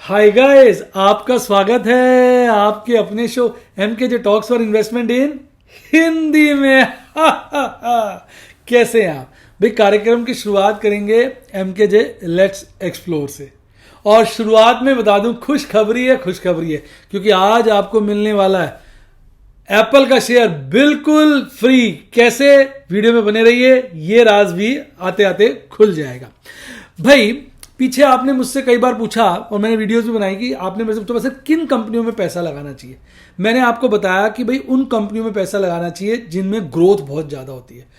Hi guys, आपका स्वागत है आपके अपने show MKJ talks for investment in Hindi में। कैसे हैं आप भाई? कार्यक्रम की शुरुआत करेंगे एमकेजे लेट्स एक्सप्लोर से। और शुरुआत में बता दूं, खुशखबरी है क्योंकि आज आपको मिलने वाला है एप्पल का शेयर बिल्कुल फ्री। कैसे? वीडियो में बने रहिए, ये राज भी आते आते खुल जाएगा। भाई पीछे आपने मुझसे कई बार पूछा और मैंने वीडियोस भी बनाई कि आपने मेरे से पूछा वैसे किन कंपनियों में पैसा लगाना चाहिए। मैंने आपको बताया कि भाई उन कंपनियों में पैसा लगाना चाहिए जिनमें ग्रोथ बहुत ज़्यादा होती है।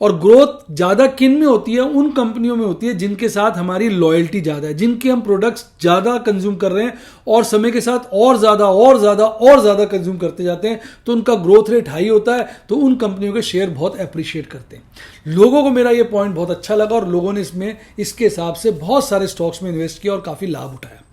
और ग्रोथ ज़्यादा किन में होती है? उन कंपनियों में होती है जिनके साथ हमारी लॉयल्टी ज़्यादा है, जिनके हम प्रोडक्ट्स ज़्यादा कंज्यूम कर रहे हैं और समय के साथ और ज़्यादा कंज्यूम करते जाते हैं, तो उनका ग्रोथ रेट हाई होता है, तो उन कंपनियों के शेयर बहुत अप्रिशिएट करते हैं। लोगों को मेरा ये पॉइंट बहुत अच्छा लगा और लोगों ने इसके हिसाब से बहुत सारे स्टॉक्स में इन्वेस्ट किया और काफ़ी लाभ उठाया।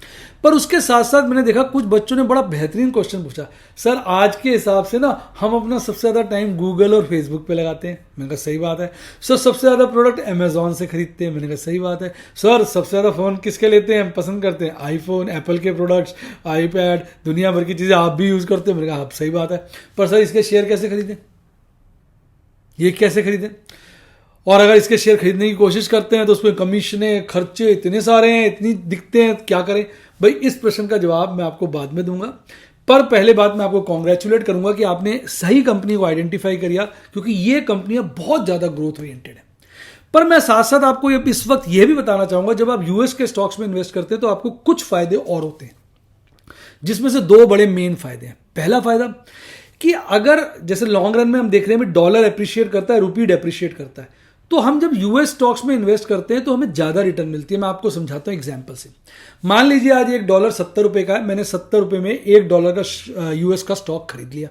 पर उसके साथ साथ मैंने देखा कुछ बच्चों ने बड़ा बेहतरीन क्वेश्चन पूछा, सर आज के हिसाब से ना हम अपना सबसे ज़्यादा टाइम गूगल और फेसबुक पे लगाते हैं। मैंने कहा सही बात है। सर सबसे ज़्यादा प्रोडक्ट अमेजॉन से खरीदते हैं। मैंने कहा सही बात है। सर सबसे ज़्यादा फ़ोन किसके लेते हैं, हम पसंद करते हैं? आईफोन, एप्पल के प्रोडक्ट्स, आईपैड, दुनिया भर की चीज़ें आप भी यूज़ करते हैं। मैंने कहा आप सही बात है। पर सर इसके शेयर कैसे खरीदें, ये कैसे खरीदें? और अगर इसके शेयर खरीदने की कोशिश करते हैं तो उसमें कमीशनें, खर्चे इतने सारे हैं, इतनी दिखते हैं, क्या करें? भाई इस प्रश्न का जवाब मैं आपको बाद में दूंगा। पर पहले बात मैं आपको कॉन्ग्रेचुलेट करूंगा कि आपने सही कंपनी को आइडेंटिफाई किया, क्योंकि ये कंपनियां बहुत ज़्यादा ग्रोथ ओरिएंटेड है। पर मैं साथ साथ आपको इस वक्त यह भी बताना चाहूंगा, जब आप यूएस के स्टॉक्स में इन्वेस्ट करते हैं तो आपको कुछ फायदे और होते हैं, जिसमें से दो बड़े मेन फायदे हैं। पहला फायदा कि अगर जैसे लॉन्ग रन में हम देख रहे हैं डॉलर अप्रिशिएट करता है, रुपी डेप्रिशिएट करता है, तो हम जब यूएस स्टॉक्स में इन्वेस्ट करते हैं तो हमें ज्यादा रिटर्न मिलती है। मैं आपको समझाता हूं एग्जांपल से। मान लीजिए आज $1 ₹70 का है, मैंने $70 में $1 का यूएस का स्टॉक खरीद लिया।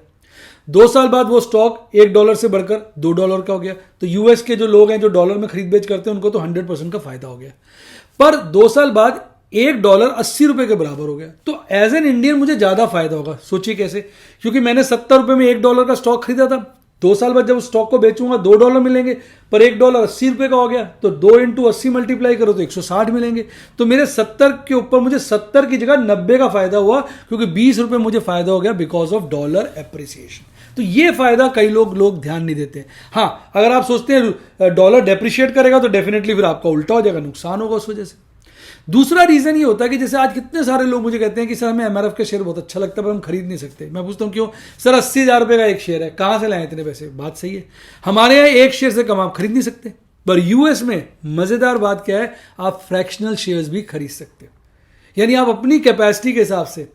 2 साल बाद वो स्टॉक $1 से बढ़कर $2 का हो गया। तो यूएस के जो लोग हैं जो डॉलर में खरीद बेच करते हैं, उनको तो 100% का फायदा हो गया। पर 2 साल बाद $1 ₹80 के बराबर हो गया। तो एज एन इंडियन मुझे ज्यादा फायदा होगा। सोचिए कैसे? क्योंकि मैंने $70 में $1 का स्टॉक खरीदा था। 2 साल बाद जब स्टॉक को बेचूंगा $2 मिलेंगे, पर $1 ₹80 का हो गया, तो 2 × 80 मल्टीप्लाई करो तो 160 मिलेंगे। तो मेरे 70 के ऊपर मुझे 70 की जगह 90 का फायदा हुआ, क्योंकि ₹20 मुझे फायदा हो गया बिकॉज ऑफ डॉलर एप्रिसिएशन। तो ये फायदा कई लोग ध्यान नहीं देते हैं। हाँ, अगर आप सोचते हैं डॉलर डेप्रिशिएट करेगा तो डेफिनेटली फिर आपका उल्टा हो जाएगा, नुकसान होगा उस वजह से। दूसरा रीजन ये होता है कि जैसे आज कितने सारे लोग मुझे कहते हैं कि सर हमें एमआरएफ का शेयर बहुत अच्छा लगता है पर हम खरीद नहीं सकते। मैं पूछता हूं क्यों? सर ₹80,000 का एक शेयर है, कहां से लाए इतने पैसे? बात सही है, हमारे यहाँ एक शेयर से कम आप खरीद नहीं सकते। पर यूएस में मजेदार बात क्या है, आप फ्रैक्शनल शेयर्स भी खरीद सकते हो। यानी आप अपनी कैपेसिटी के हिसाब से,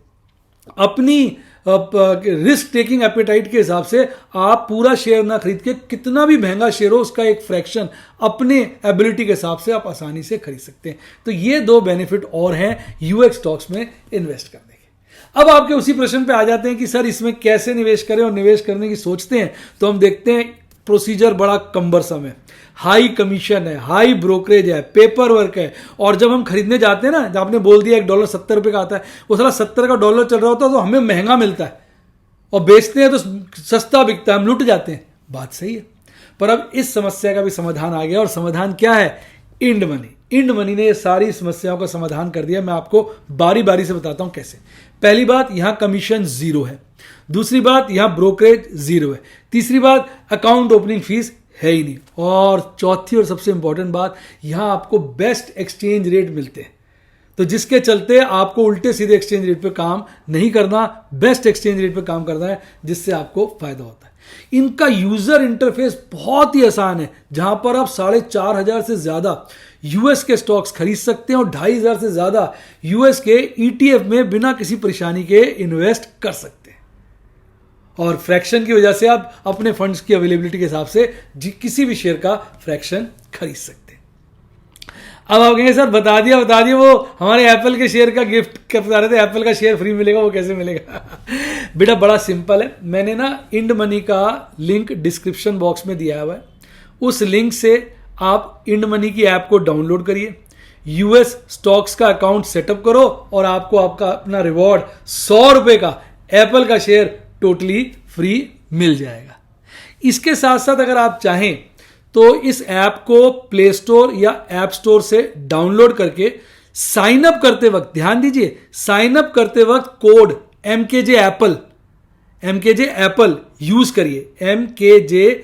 अपनी रिस्क टेकिंग एपेटाइट के हिसाब से आप पूरा शेयर ना खरीद के, कितना भी महंगा शेयर हो उसका एक फ्रैक्शन अपने एबिलिटी के हिसाब से आप आसानी से खरीद सकते हैं। तो ये दो बेनिफिट और हैं यूएस स्टॉक्स में इन्वेस्ट करने के। अब आपके उसी प्रश्न पे आ जाते हैं कि सर इसमें कैसे निवेश करें, और निवेश करने की सोचते हैं तो हम देखते हैं प्रोसीजर बड़ा कम्बरसम है, हाई कमीशन है, हाई ब्रोकरेज है, पेपर वर्क है। और जब हम खरीदने जाते हैं ना, जब आपने बोल दिया $1 ₹70 का आता है, वो साला $70 का डॉलर चल रहा होता है तो हमें महंगा मिलता है, और बेचते हैं तो सस्ता बिकता है, हम लुट जाते हैं। बात सही है। पर अब इस समस्या का भी समाधान आ गया, और समाधान क्या है? End money. इंड मनी ने ये सारी समस्याओं का समाधान कर दिया। मैं आपको बारी बारी से बताता हूं कैसे। पहली बात, यहां कमीशन 0 है। दूसरी बात, यहां ब्रोकरेज 0 है। तीसरी बात, अकाउंट ओपनिंग फीस है ही नहीं। और चौथी और सबसे इंपॉर्टेंट बात, यहां आपको बेस्ट एक्सचेंज रेट मिलते हैं। तो जिसके चलते आपको उल्टे सीधे एक्सचेंज रेट पे काम नहीं करना, बेस्ट एक्सचेंज रेट पे काम करना है, जिससे आपको फायदा होता है। इनका यूजर इंटरफेस बहुत ही आसान है, जहां पर आप 4,500 से ज्यादा यूएस के स्टॉक्स खरीद सकते हैं और 2,500 से ज्यादा यूएस के ईटीएफ में बिना किसी परेशानी के इन्वेस्ट कर सकते हैं। और फ्रैक्शन की वजह से आप अपने फंड्स की अवेलेबिलिटी के हिसाब से किसी भी शेयर का फ्रैक्शन खरीद सकते हैं। अब आप कहेंगे सर बता दिया वो हमारे एप्पल के शेयर का गिफ्ट क्या बता रहे थे, एप्पल का शेयर फ्री मिलेगा, वो कैसे मिलेगा? बेटा बड़ा सिंपल है। मैंने ना इंड मनी का लिंक डिस्क्रिप्शन बॉक्स में दिया हुआ है। उस लिंक से आप इंड मनी की ऐप को डाउनलोड करिए, यूएस स्टॉक्स का अकाउंट सेटअप करो, और आपको आपका अपना रिवॉर्ड ₹100 का एप्पल का शेयर टोटली फ्री मिल जाएगा। इसके साथ साथ अगर आप चाहें तो इस ऐप को प्ले स्टोर या ऐप स्टोर से डाउनलोड करके साइन अप करते वक्त ध्यान दीजिए, साइन अप करते वक्त कोड MKJ एप्पल यूज करिए, MKJAPPLE,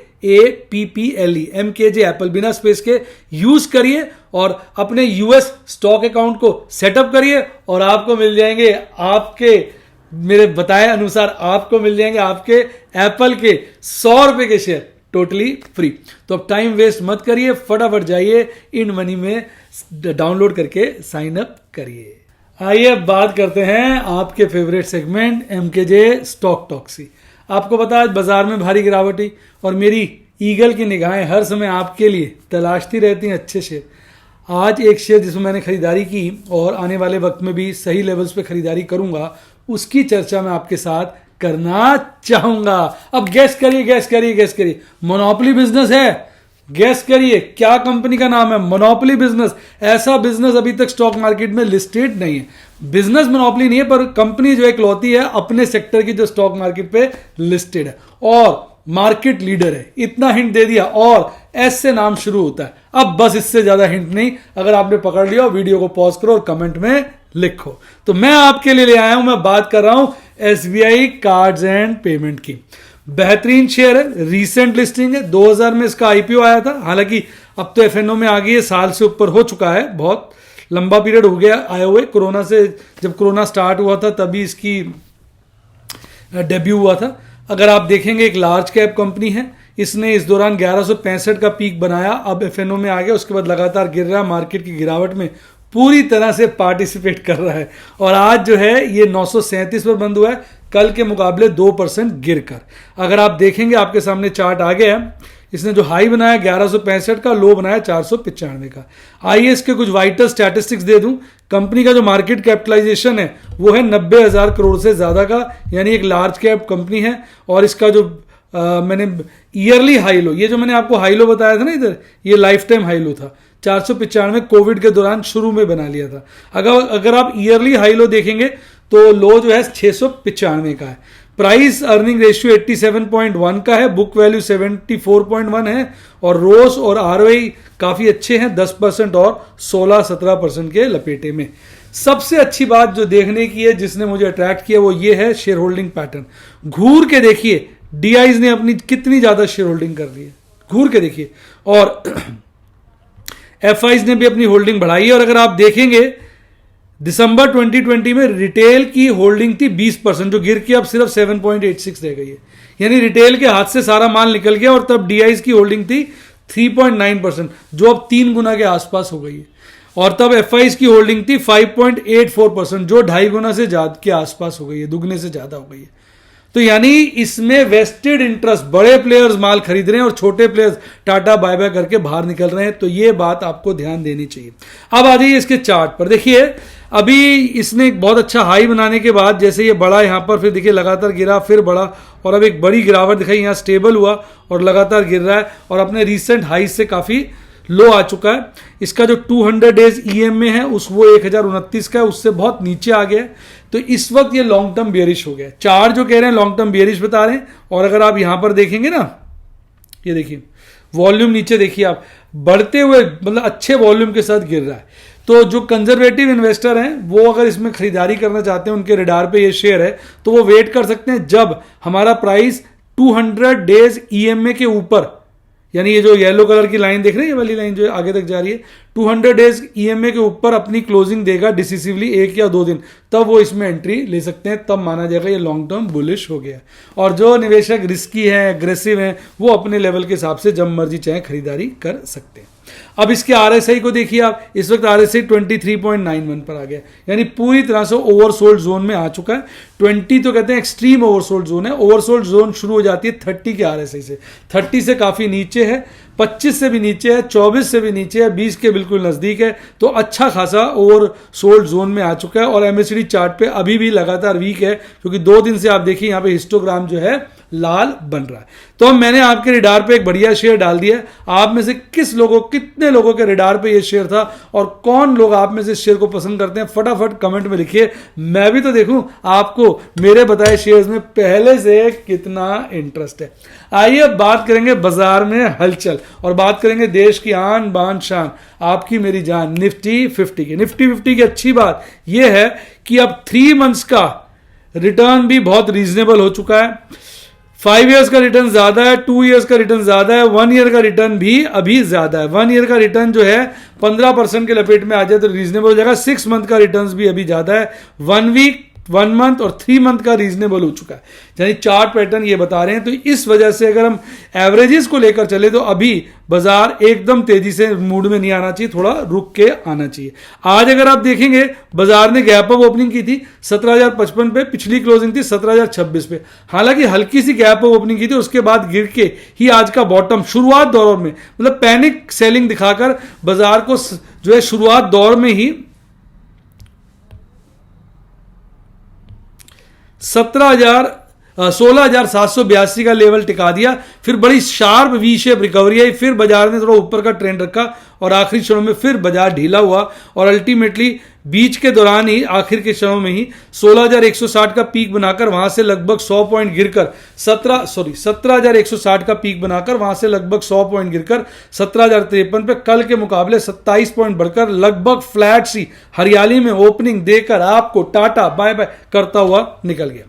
MKJ एप्पल बिना स्पेस के यूज करिए और अपने यूएस स्टॉक अकाउंट को सेटअप करिए और आपको मिल जाएंगे, आपके मेरे बताए अनुसार आपको मिल जाएंगे आपके एप्पल के 100 रुपए के शेयर टोटली फ्री। तो अब टाइम वेस्ट मत करिए, फटाफट जाइए इन मनी में डाउनलोड करके साइन अप करिए। आइए अब बात करते हैं आपके favourite segment MKJ stock talks की। आपको पता है बाजार में भारी गिरावट हुई और मेरी ईगल की निगाहें हर समय आपके लिए तलाशती रहती हैं अच्छे शेयर। आज एक शेयर जिसमें मैंने खरीदारी की और आने वाले वक्त में भी सही लेवल्स पे खरीदारी करूंगा, उसकी चर्चा मैं आपके साथ करना चाहूंगा। अब गैस करिए, मोनोपोली बिजनेस है, गैस करिए क्या कंपनी का नाम है? Monopoly business. ऐसा बिजनेस अभी तक स्टॉक मार्केट में लिस्टेड नहीं है। बिजनेस मोनोपोली नहीं है, पर कंपनी जो इकलौती है अपने सेक्टर की जो स्टॉक मार्केट पे लिस्टेड है और मार्केट लीडर है। इतना हिंट दे दिया और एस से नाम शुरू होता है। अब बस इससे ज्यादा हिंट नहीं। अगर आपने पकड़ लिया, वीडियो को पॉज करो और कमेंट में लिखो। तो मैं आपके लिए ले आया हूं, मैं बात कर रहा हूं SBI कार्ड्स एंड पेमेंट की। बेहतरीन शेयर है, रीसेंट लिस्टिंग है, 2000 में इसका IPO आया था। हालांकि अब तो FNO में आ गई है, साल से ऊपर हो चुका है, बहुत लंबा पीरियड हो गया आए हुए। कोरोना से, जब कोरोना स्टार्ट हुआ था तभी इसकी डेब्यू हुआ था। अगर आप देखेंगे एक लार्ज कैप कंपनी है, इसने इस दौरान 1165 का पीक बनाया, अब FNO में आ गया, उसके बाद लगातार गिर रहा, मार्केट की गिरावट में पूरी तरह से पार्टिसिपेट कर रहा है और आज जो है ये 937 पर बंद हुआ है, कल के मुकाबले 2% गिरकर। अगर आप देखेंगे आपके सामने चार्ट आ गया है, इसने जो हाई बनाया 1165 का, लो बनाया 495 का। आइए इसके कुछ वाइटल स्टैटिस्टिक्स दे दूं। कंपनी का जो मार्केट कैपिटलाइजेशन है वो है 90,000 करोड़ से ज्यादा का, यानी एक लार्ज कैप कंपनी है। और इसका जो मैंने ईयरली हाई लो, ये जो मैंने आपको हाई लो बताया था ना इधर, ये लाइफ टाइम हाई लो था 495, कोविड के दौरान शुरू में बना लिया था। अगर आप ईयरली हाई लो देखेंगे तो लो जो है 695 का है। प्राइस अर्निंग रेशियो 87.1 का है, बुक वैल्यू 74.1 है और रोस और ROI काफी अच्छे हैं, 10% और 16-17% के लपेटे में। सबसे अच्छी बात जो देखने की है, जिसने मुझे अट्रैक्ट किया, वो ये है शेयर होल्डिंग पैटर्न। घूर के देखिए DIs ने अपनी कितनी ज्यादा शेयर होल्डिंग कर ली है, घूर के देखिए। और FIs ने भी अपनी होल्डिंग बढ़ाई है। और अगर आप देखेंगे दिसंबर 2020 में रिटेल की होल्डिंग थी 20%, जो गिर के अब सिर्फ 7.86 रह गई है। यानी रिटेल के हाथ से सारा माल निकल गया और तब DIs की होल्डिंग थी 3.9%, जो अब 3 गुना के आसपास हो गई है। और तब FIs की होल्डिंग थी 5.84%, जो 2.5 गुना से ज्यादा के आसपास हो गई है, दुगने से ज्यादा हो गई है। तो यानी इसमें वेस्टेड इंटरेस्ट, बड़े प्लेयर्स माल खरीद रहे हैं और छोटे प्लेयर्स टाटा बाय बाय करके बाहर निकल रहे हैं। तो ये बात आपको ध्यान देनी चाहिए। अब आ जाइए इसके चार्ट पर। देखिए अभी इसने एक बहुत अच्छा हाई बनाने के बाद जैसे ये बढ़ा यहां पर, फिर देखिए लगातार गिरा, फिर बढ़ा और अब एक बड़ी गिरावट दिखाई, यहां स्टेबल हुआ और लगातार गिर रहा है और अपने रीसेंट हाई से काफी लो आ चुका है। इसका जो 200 डेज EMA है उस वो 1029 का है, उससे बहुत नीचे आ गया है। तो इस वक्त ये लॉन्ग टर्म बियरिश हो गया। चार्ट जो कह रहे हैं लॉन्ग टर्म बियरिश बता रहे हैं। और अगर आप यहां पर देखेंगे ना, ये देखिए वॉल्यूम नीचे देखिए आप, बढ़ते हुए मतलब अच्छे वॉल्यूम के साथ गिर रहा है। तो जो कंजर्वेटिव इन्वेस्टर हैं वो अगर इसमें खरीदारी करना चाहते हैं, उनके रडार पे ये शेयर है, तो वो वेट कर सकते हैं जब हमारा प्राइस 200 डेज EMA के ऊपर, यानी ये जो येलो कलर की लाइन देख रहे हैं, ये वाली लाइन जो आगे तक जा रही है, 200 डेज EMA के ऊपर अपनी क्लोजिंग देगा डिसिसिवली 1 या 2 दिन, तब वो इसमें एंट्री ले सकते हैं। तब माना जाएगा ये लॉन्ग टर्म बुलिश हो गया। और जो निवेशक रिस्की हैं, एग्रेसिव हैं, वो अपने लेवल के हिसाब से जब मर्जी चाहे खरीदारी कर सकते हैं। अब इसके RSI को देखिए आप, इस वक्त RSI 23.91 पर आ गया, यानी पूरी तरह से ओवरसोल्ड जोन में आ चुका है। 20 तो कहते हैं एक्सट्रीम ओवरसोल्ड जोन है। ओवरसोल्ड जोन शुरू हो जाती है 30 के RSI से, 30 से काफी नीचे है, 25 से भी नीचे है, 24 से भी नीचे है, 20 के बिल्कुल नजदीक है। तो अच्छा खासा ओवरसोल्ड जोन में आ चुका है। और MACD चार्ट पे अभी भी लगातार वीक है, क्योंकि 2 दिन से आप देखिए यहाँ पे हिस्टोग्राम जो है लाल बन रहा है। तो मैंने आपके रिडार पे एक बढ़िया शेयर डाल दिया है। आप में से कितने लोगों के रिडार पे ये शेयर था और कौन लोग आप में से शेयर को पसंद करते हैं, फटाफट कमेंट में लिखिए, मैं भी तो देखूं आपको मेरे बताए शेयर्स में पहले से कितना इंटरेस्ट है। आइए अब बात करेंगे बाजार में हलचल और बात करेंगे देश की आन बान शान, आपकी मेरी जान, निफ्टी 50 की। निफ्टी 50 की अच्छी बात यह है कि अब 3 मंथ्स का रिटर्न भी बहुत रीजनेबल हो चुका है। 5 ईयर्स का रिटर्न ज्यादा है, 2 ईयर्स का रिटर्न ज्यादा है, 1 ईयर का रिटर्न भी अभी ज्यादा है। 1 ईयर का रिटर्न जो है 15% के लपेट में आ जाए तो रीजनेबल हो जाएगा। 6 मंथ का रिटर्न भी अभी ज्यादा है। 1 वीक, 1 मंथ और 3 मंथ का रीजनेबल हो चुका है, यानी चार्ट पैटर्न ये बता रहे हैं। तो इस वजह से अगर हम एवरेजेस को लेकर चले तो अभी बाजार एकदम तेजी से मूड में नहीं आना चाहिए, थोड़ा रुक के आना चाहिए। आज अगर आप देखेंगे बाजार ने गैप अप ओपनिंग की थी 17,055 पे, पिछली क्लोजिंग थी 17,026 पे। हालांकि हल्की सी गैप अप ओपनिंग की थी, उसके बाद गिर के ही आज का बॉटम शुरुआत दौर में, मतलब पैनिक सेलिंग दिखाकर बाजार को जो है शुरुआत दौर में ही 16,782 का लेवल टिका दिया। फिर बड़ी शार्प वी शेप रिकवरी आई, फिर बाजार ने थोड़ा ऊपर का ट्रेंड रखा और आखिरी क्षणों में फिर बाजार ढीला हुआ और अल्टीमेटली बीच के दौरान ही आखिर के क्षणों में ही 16,160 का पीक बनाकर वहां से लगभग 100 पॉइंट गिरकर 17,160 का पीक बनाकर वहां से लगभग 100 पॉइंट गिरकर 17,053 पे कल के मुकाबले 27 पॉइंट बढ़कर लगभग फ्लैट सी हरियाली में ओपनिंग देकर आपको टाटा बाय बाय करता हुआ निकल गया।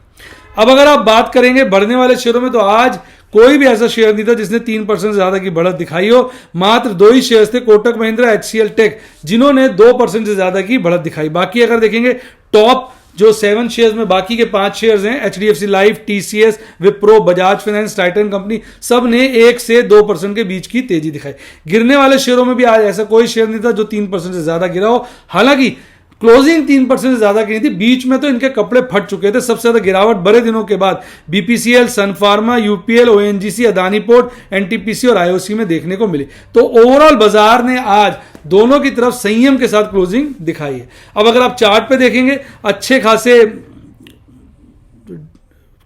अब अगर आप बात करेंगे बढ़ने वाले शेयरों में, तो आज कोई भी ऐसा शेयर नहीं था जिसने 3% से ज्यादा की बढ़त दिखाई हो। मात्र 2 ही शेयर्स थे, कोटक महिंद्रा, HCL टेक, जिन्होंने 2% से ज्यादा की बढ़त दिखाई। बाकी अगर देखेंगे टॉप जो 7 शेयर्स में बाकी के 5 शेयर्स हैं, HDFC life, TCS, Wipro, Bajaj finance, Titan company, सब ने 1 से 2% के बीच की तेजी दिखाई। गिरने वाले शेयरों में भी आज ऐसा कोई शेयर नहीं था जो 3% से ज्यादा गिरा हो। हालांकि क्लोजिंग 3% से ज्यादा गिरी थी, बीच में तो इनके कपड़े फट चुके थे। सबसे ज्यादा गिरावट बड़े दिनों के बाद BPCL, Sun Pharma, UPL, ONGC, Adani port, NTPC और IOC में देखने को मिली। तो ओवरऑल बाजार ने आज दोनों की तरफ संयम के साथ क्लोजिंग दिखाई है। अब अगर आप चार्ट पे देखेंगे, अच्छे खासे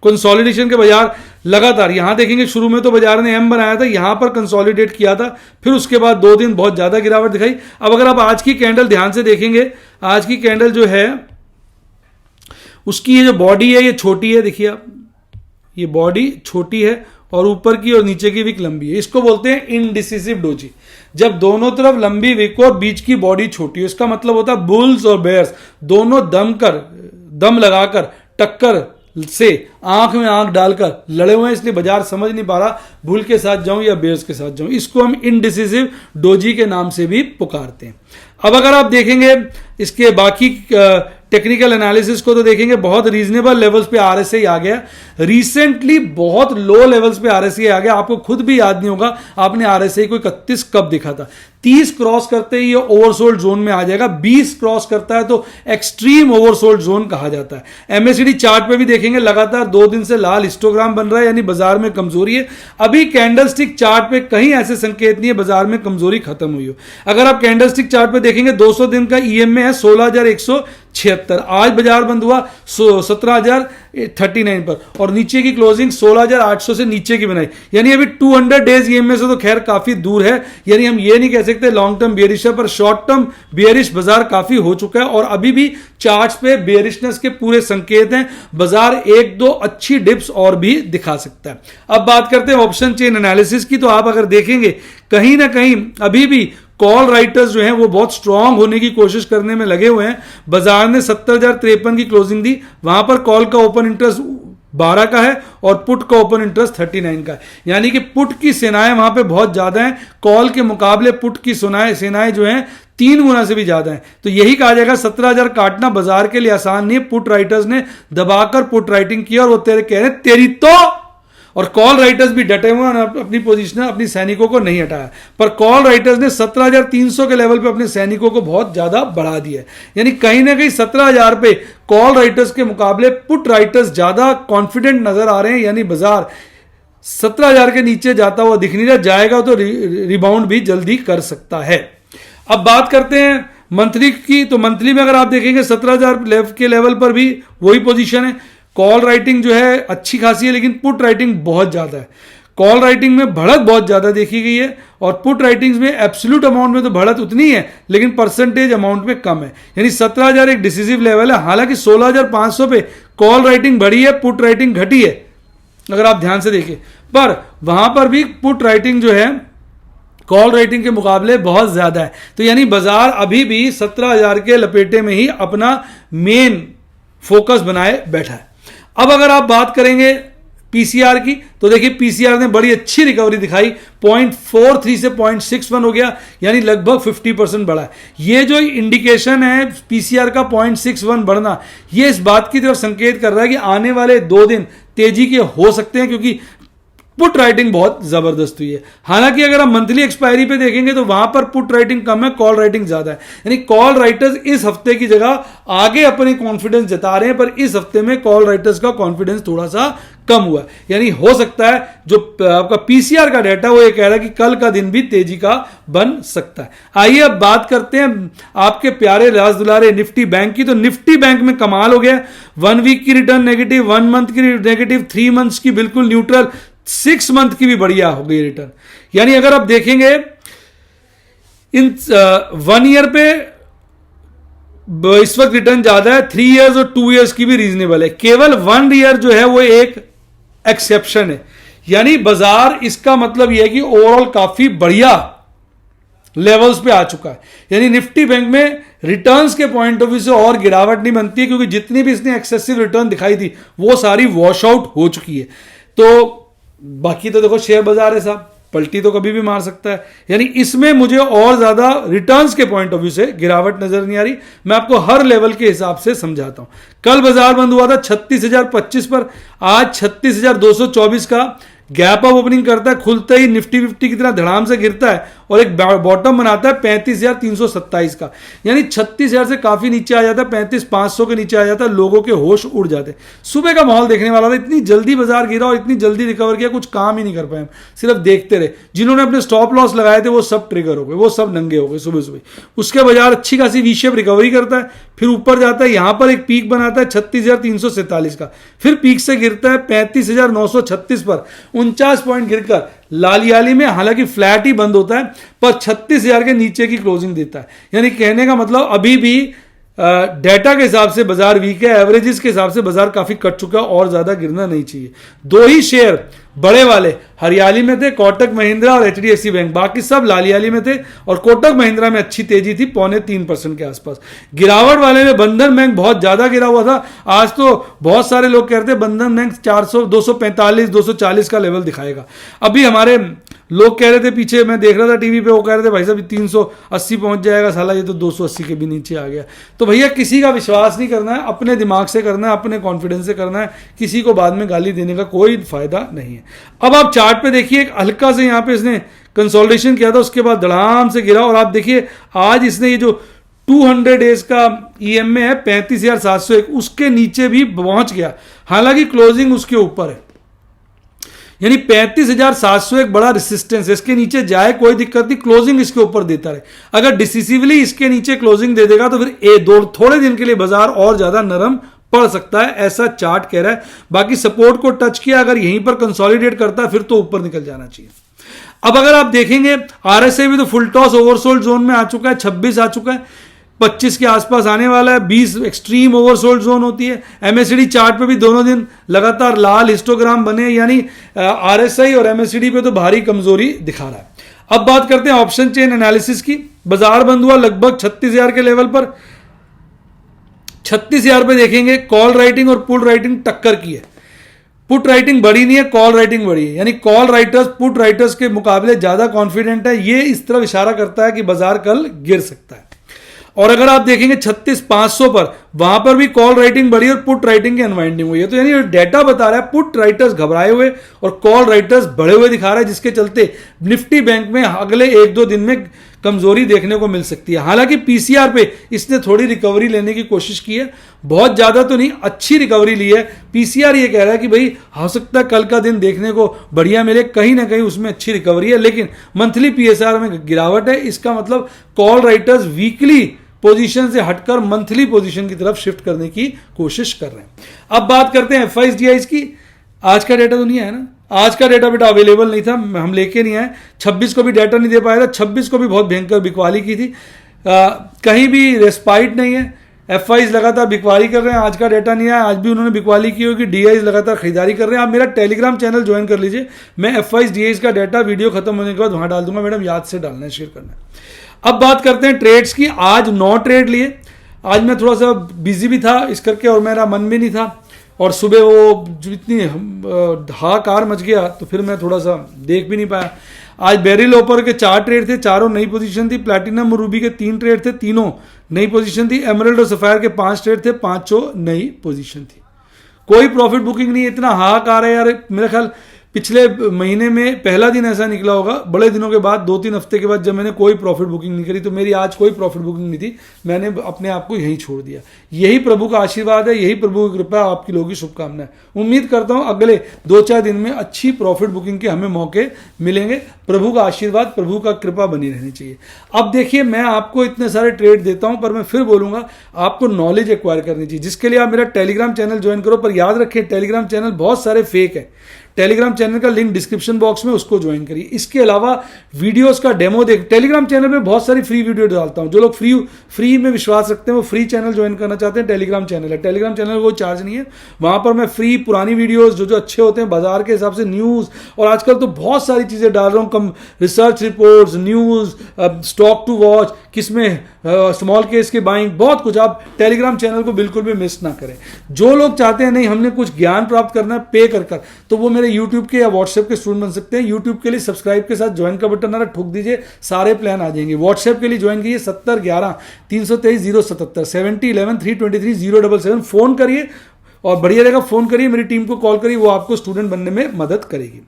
कंसोलिडेशन के बाजार लगातार, यहां देखेंगे शुरू में तो बाजार ने एम बनाया था, यहां पर कंसोलिडेट किया था, फिर उसके बाद 2 दिन बहुत ज्यादा गिरावट दिखाई। अब अगर आप आज की कैंडल ध्यान से देखेंगे, आज की कैंडल जो है उसकी ये जो बॉडी है ये छोटी है, देखिए आप, ये बॉडी छोटी है और ऊपर की और नीचे की विक लंबी है। इसको बोलते हैं इनडिसिसिव डोजी। जब दोनों तरफ लंबी विक और बीच की बॉडी छोटी है, इसका मतलब होता है बुल्स और बेयर्स दोनों दम लगाकर टक्कर से आंख में आंख डालकर लड़े हुए हैं, इसलिए बाजार समझ नहीं पा रहा बुल के साथ जाऊं या बेयर्स के साथ जाऊं। इसको हम इनडिसिसिव डोजी के नाम से भी पुकारते हैं। अब अगर आप देखेंगे इसके बाकी टेक्निकल एनालिसिस को, तो देखेंगे बहुत रीजनेबल लेवल्स पे RSI आ गया। रिसेंटली बहुत लो लेवल्स पे RSI आ गया। आपको खुद भी याद नहीं होगा आपने RSI को 31 कब देखा था। 30 क्रॉस करते ही ये ओवरसोल्ड जोन में आ जाएगा। 20 क्रॉस करता है तो एक्सट्रीम ओवरसोल्ड जोन कहा जाता है। MACD चार्ट पे भी देखेंगे लगातार 2 दिन से लाल हिस्टोग्राम बन रहा है, यानी बाजार में कमजोरी है। अभी कैंडलस्टिक चार्ट पे कहीं ऐसे संकेत नहीं है बाजार में कमजोरी खत्म हुई हो। अगर आप कैंडलस्टिक चार्ट पे देखेंगे 200 दिन का EMA है 16,176। आज बाजार बंद हुआ 17,039 पर और नीचे की क्लोजिंग 16,800 से नीचे की बनाई, यानी अभी 200 डेज EMA से तो खैर काफी दूर है। यानी हम ये नहीं कह सकते लॉन्ग टर्म बेयरिश है, पर शॉर्ट टर्म बेयरिश बाजार काफी हो चुका है और अभी भी चार्ट्स पे बेयरिशनेस के पूरे संकेत हैं। बाजार 1-2 अच्छी डिप्स और भी दिखा सकता है। अब बात करते हैं ऑप्शन चेन एनालिसिस की, तो आप अगर देखेंगे कहीं ना कहीं अभी भी कॉल राइटर्स जो हैं वो बहुत स्ट्रांग होने की कोशिश करने में लगे हुए हैं। बाजार ने 70,053 की क्लोजिंग दी, वहां पर कॉल का ओपन इंटरेस्ट 12 का है और पुट का ओपन इंटरेस्ट 39 का है, यानी कि पुट की सेनाएं वहां पे बहुत ज्यादा हैं। कॉल के मुकाबले पुट की सेनाएं जो हैं 3 गुना से भी ज्यादा हैं। तो यही कहा जाएगा 17,000 काटना बाजार के लिए आसान नहीं है। पुट राइटर्स ने दबाकर पुट राइटिंग किया और वो तेरे कह रहे हैं तेरी तो, और कॉल राइटर्स भी डटे हुए हैं, अपनी पोजीशन अपनी सैनिकों को नहीं हटाया। पर कॉल राइटर्स ने 17,300 के लेवल पे अपने सैनिकों को बहुत ज्यादा बढ़ा दिया है, यानी कहीं ना कहीं 17,000 पे कॉल राइटर्स के मुकाबले पुट राइटर्स ज्यादा कॉन्फिडेंट नजर आ रहे हैं। यानी बाजार 17,000 के नीचे जाता हुआ दिख नहीं रहा, जाएगा तो रिबाउंड भी जल्दी कर सकता है। अब बात करते हैं मंथली की, तो मंथली में अगर आप देखेंगे 17,000 के लेवल पर भी वही पोजीशन है। कॉल राइटिंग जो है अच्छी खासी है, लेकिन पुट राइटिंग बहुत ज्यादा है। कॉल राइटिंग में बढ़त बहुत ज्यादा देखी गई है, और पुट राइटिंग्स में एब्सोल्यूट अमाउंट में तो बढ़त उतनी है, लेकिन परसेंटेज अमाउंट में कम है। यानी 17,000 एक डिसिसिव लेवल है, हालांकि 16,500 पे कॉल राइटिंग बढ़ी है, पुट राइटिंग घटी है अगर आप ध्यान से देखें। पर वहां पर भी पुट राइटिंग जो है कॉल राइटिंग के मुकाबले बहुत ज्यादा है। तो यानी बाजार अभी भी 17,000 के लपेटे में ही अपना मेन फोकस बनाए बैठा है। अब अगर आप बात करेंगे पीसीआर की, तो देखिए पीसीआर ने बड़ी अच्छी रिकवरी दिखाई, 0.43 से 0.61 हो गया, यानी लगभग 50% बढ़ा है। ये जो इंडिकेशन है पीसीआर का 0.61 बढ़ना, ये इस बात की तरफ संकेत कर रहा है कि आने वाले 2 दिन तेजी के हो सकते हैं, क्योंकि पुट राइटिंग बहुत जबरदस्त हुई है। हालांकि अगर आप मंथली एक्सपायरी पे देखेंगे तो वहां पर पुट राइटिंग कम है, कॉल राइटिंग ज्यादा है। यानी कॉल राइटर्स इस हफ्ते की जगह आगे अपने कॉन्फिडेंस जता रहे हैं, पर इस हफ्ते में कॉल राइटर्स का कॉन्फिडेंस थोड़ा सा कम हुआ है। यानी हो सकता है जो आपका पीसीआर का डाटा वो ये कह रहा है कि कल का दिन भी तेजी का बन सकता है। आइए अब बात करते हैं आपके प्यारे राज दुलारे निफ्टी बैंक की। तो निफ्टी बैंक में कमाल हो गया, 1 वीक की रिटर्न नेगेटिव, 1 मंथ की नेगेटिव, 3 मंथ्स की बिल्कुल न्यूट्रल, 6 मंथ की भी बढ़िया हो गई रिटर्न। यानी अगर आप देखेंगे इन 1 ईयर पे इस वक्त रिटर्न ज्यादा है, 3 इयर्स और 2 इयर्स की भी रीजनेबल है, केवल 1 ईयर जो है वो एक एक्सेप्शन है। यानी बाजार, इसका मतलब यह है कि ओवरऑल काफी बढ़िया लेवल्स पे आ चुका है। यानी निफ्टी बैंक में रिटर्न्स के पॉइंट ऑफ व्यू से और गिरावट नहीं बनती है, क्योंकि जितनी भी इसने एक्सेसिव रिटर्न दिखाई थी वो सारी वॉश आउट हो चुकी है। तो बाकी तो देखो शेयर बाजार है साहब, पलटी तो कभी भी मार सकता है। यानी इसमें मुझे और ज्यादा रिटर्न्स के पॉइंट ऑफ व्यू से गिरावट नजर नहीं आ रही। मैं आपको हर लेवल के हिसाब से समझाता हूं। कल बाजार बंद हुआ था 36,025 पर, आज 36,224 का गैप अप ओपनिंग करता है, खुलते ही निफ्टी 50 की तरह धड़ाम से गिरता है और एक बॉटम बनाता है 35,327 का। यानी 36,000 से काफी नीचे आ जाता है, 35,500 के नीचे आ जाता है, लोगों के होश उड़ जाते हैं। सुबह का माहौल देखने वाला था, इतनी जल्दी बाजार गिरा और इतनी जल्दी रिकवर किया, कुछ काम ही नहीं कर पाए, सिर्फ देखते रहे। जिन्होंने अपने स्टॉप लॉस लगाए थे वो सब ट्रिगर हो गए, वो सब नंगे हो गए सुबह सुबह। उसके बाजार अच्छी खासी वी शेप रिकवरी करता है, फिर ऊपर जाता है, यहां पर एक पीक बनाता है 36,347 का, फिर पीक से गिरता है 35,936 पर, 49 पॉइंट गिरकर लालियाली में हालांकि फ्लैट ही बंद होता है, पर 36,000 के नीचे की क्लोजिंग देता है। यानी कहने का मतलब अभी भी डेटा के हिसाब से बाजार वीक है, एवरेजेस के हिसाब से बाजार काफी कट चुका है और ज्यादा गिरना नहीं चाहिए। 2 ही शेयर बड़े वाले हरियाली में थे, कोटक महिंद्रा और एचडीएफसी बैंक, बाकी सब लालियाली में थे, और कोटक महिंद्रा में अच्छी तेजी थी, 0.25% के आसपास। गिरावट वाले में बंधन बैंक बहुत ज्यादा गिरा हुआ था। आज तो बहुत सारे लोग कह रहे थे बंधन बैंक 400, 245, 240 का लेवल दिखाएगा। अभी हमारे लोग कह रहे थे, पीछे मैं देख रहा था टीवी पे, वो कह रहे थे भाई साहब 380 पहुंच जाएगा, साला ये तो 280 के भी नीचे आ गया। तो भैया किसी का विश्वास नहीं करना है, अपने दिमाग से करना है, अपने कॉन्फिडेंस से करना है, किसी को बाद में गाली देने का कोई फायदा नहीं है। अब आप चार्ट पे देखिए, एक हल्का से यहां पे इसने कंसोलिडेशन किया था, उसके बाद धड़ाम से गिरा, और आप देखिए आज इसने ये जो 200 डेज का ईएमए है 35,701, उसके नीचे भी पहुंच गया, हालांकि क्लोजिंग उसके ऊपर है। यानी 35,701 बड़ा रेसिस्टेंस है, इसके नीचे जाए कोई दिक्कत नहीं, क्लोजिंग इसके ऊपर देता रहे। अगर डिसिसिवली इसके नीचे क्लोजिंग दे देगा तो फिर थोड़े दिन के लिए बाजार और ज्यादा नरम पड़ सकता है, ऐसा चार्ट कह रहा है। बाकी सपोर्ट को टच किया, अगर यहीं पर कंसोलिडेट करता है फिर तो ऊपर निकल जाना चाहिए। अब अगर आप देखेंगे आरएसआई भी तो फुल टॉस ओवरसोल्ड जोन में आ चुका है, 26 आ चुका है, 25 के आसपास आने वाला है, 20 एक्सट्रीम ओवरसोल्ड जोन होती है। एमएससीडी चार्ट पे भी दोनों दिन लगातार लाल हिस्टोग्राम बने, यानी आरएसआई और एमएससीडी पे तो भारी कमजोरी दिखा रहा है। अब बात करते हैं ऑप्शन चेन एनालिसिस की। बाजार बंद हुआ लगभग 36,000 के लेवल पर, 36,000 पे देखेंगे कॉल राइटिंग और पुट राइटिंग टक्कर की है। पुट राइटिंग बढ़ी नहीं है, कॉल राइटिंग बढ़ी है, यानी कॉल राइटर्स पुट राइटर्स के मुकाबले ज्यादा कॉन्फिडेंट है। ये इस तरफ इशारा करता है कि बाजार कल गिर सकता है। और अगर आप देखेंगे 36,500 पर, वहां पर भी कॉल राइटिंग बढ़ी और पुट राइटिंग की अनवाइंडिंग हुई है। तो यानी डेटा बता रहा है पुट राइटर्स घबराए हुए और कॉल राइटर्स बढ़े हुए दिखा रहा है, जिसके चलते निफ्टी बैंक में अगले 1-2 दिन में कमजोरी देखने को मिल सकती है। हालांकि पीसीआर पे इसने थोड़ी रिकवरी लेने की कोशिश की है, बहुत ज्यादा तो नहीं, अच्छी रिकवरी ली है। पीसीआर ये कह रहा है कि भाई हो सकता है कल का दिन देखने को बढ़िया मिले, कहीं ना कहीं उसमें अच्छी रिकवरी है, लेकिन मंथली पीएसआर में गिरावट है। इसका मतलब कॉल राइटर्स वीकली पोजीशन से हटकर मंथली पोजीशन की तरफ शिफ्ट करने की कोशिश कर रहे हैं। अब बात करते हैं एफआईज डीआईज की। आज का डेटा तो नहीं है ना, आज का डेटा बेटा अवेलेबल नहीं था, हम लेके नहीं आए। 26 को भी डाटा नहीं दे पाया था, 26 को भी बहुत भयंकर बिकवाली की थी, कहीं भी रेस्पाइट नहीं है। एफआईज लगातार बिकवाली कर रहे हैं, आज का डेटा नहीं आया, आज भी उन्होंने बिकवाली की होगी। डीआईज लगातार खरीदारी कर रहे हैं। आप मेरा टेलीग्राम चैनल ज्वाइन कर लीजिए, मैं एफआईज डीआईज का डेटा वीडियो खत्म होने के बाद वहां डाल दूंगा। मैडम याद से डालना है, शेयर करना है। अब बात करते हैं ट्रेड्स की। आज 9 ट्रेड लिए। आज मैं थोड़ा सा बिजी भी था इस करके, और मेरा मन भी नहीं था, और सुबह वो जो इतनी हाहाकार मच गया तो फिर मैं थोड़ा सा देख भी नहीं पाया। आज बेरिल ओपर के 4 ट्रेड थे, चारों नई पोजीशन थी। प्लैटिनम और रूबी के 3 ट्रेड थे, तीनों नई पोजीशन थी। एमरल्ड और सफायर के 5 ट्रेड थे, पांचों नई पोजीशन थी। कोई प्रॉफिट बुकिंग नहीं। इतना हाहाकार है यार, मेरे ख्याल पिछले महीने में पहला दिन ऐसा निकला होगा, बड़े दिनों के बाद 2-3 हफ्ते के बाद, जब मैंने कोई प्रॉफिट बुकिंग नहीं करी। तो मेरी आज कोई प्रॉफिट बुकिंग नहीं थी, मैंने अपने आप को यहीं छोड़ दिया। यही प्रभु का आशीर्वाद है, यही प्रभु की कृपा, आपकी लोगों की शुभकामनाएं। उम्मीद करता हूं अगले 2-4 दिन में अच्छी प्रॉफिट बुकिंग के हमें मौके मिलेंगे। प्रभु का आशीर्वाद, प्रभु का कृपा बनी रहनी चाहिए। अब देखिए, मैं आपको इतने सारे ट्रेड देता हूं, पर मैं फिर बोलूंगा आपको नॉलेज एक्वायर करनी चाहिए, जिसके लिए आप मेरा टेलीग्राम चैनल ज्वाइन करो। पर याद रखें, टेलीग्राम चैनल बहुत सारे फेक है। टेलीग्राम चैनल का लिंक डिस्क्रिप्शन बॉक्स में, उसको ज्वाइन करिए। इसके अलावा वीडियोस का डेमो देख, टेलीग्राम चैनल में बहुत सारी फ्री वीडियो डालता हूं। जो लोग फ्री में विश्वास रखते हैं, वो फ्री चैनल ज्वाइन करना चाहते हैं, टेलीग्राम चैनल है। टेलीग्राम चैनल कोई चार्ज नहीं है, वहां पर मैं फ्री पुरानी वीडियोस जो अच्छे होते हैं बाजार के हिसाब से, न्यूज, और आजकल तो बहुत सारी चीजें डाल रहा हूं, कम research reports, news, stock to watch, किसमें स्मॉल केस के बाइंग, बहुत कुछ। आप टेलीग्राम चैनल को बिल्कुल भी मिस ना करें। जो लोग चाहते हैं नहीं हमने कुछ ज्ञान प्राप्त करना है पे कर, तो वो मेरे यूट्यूब के या व्हाट्सएप के स्टूडेंट बन सकते हैं। यूट्यूब के लिए सब्सक्राइब के साथ ज्वाइन का बटन आ रहा, ठोक दीजिए, सारे प्लान आ जाएंगे। व्हाट्सएप के लिए ज्वाइन कीजिए 7011-323-077 7011-323-077, फोन करिए, और बढ़िया रहेगा फोन करिए, मेरी टीम को कॉल करिए, वो आपको स्टूडेंट बनने में मदद करेगी।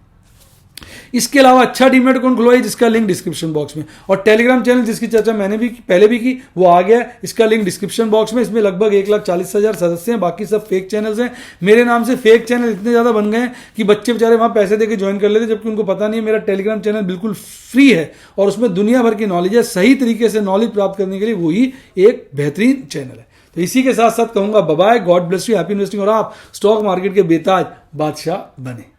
इसके अलावा अच्छा डीमैट अकाउंट खुलवाइए, जिसका लिंक डिस्क्रिप्शन बॉक्स में, और टेलीग्राम चैनल जिसकी चर्चा मैंने भी पहले भी की, वो आ गया, इसका लिंक डिस्क्रिप्शन बॉक्स में। इसमें लगभग 1,40,000 सदस्य हैं, बाकी सब फेक चैनल्स हैं। मेरे नाम से फेक चैनल इतने ज्यादा बन गए हैं कि बच्चे बेचारे वहां पैसे देके ज्वाइन कर लेते, जबकि उनको पता नहीं है मेरा टेलीग्राम चैनल बिल्कुल फ्री है, और उसमें दुनिया भर की नॉलेज है। सही तरीके से नॉलेज प्राप्त करने के लिए वही एक बेहतरीन चैनल है। तो इसी के साथ साथ कहूंगा bye bye, God bless you, happy investing, और आप स्टॉक मार्केट के बेताज बादशाह बने।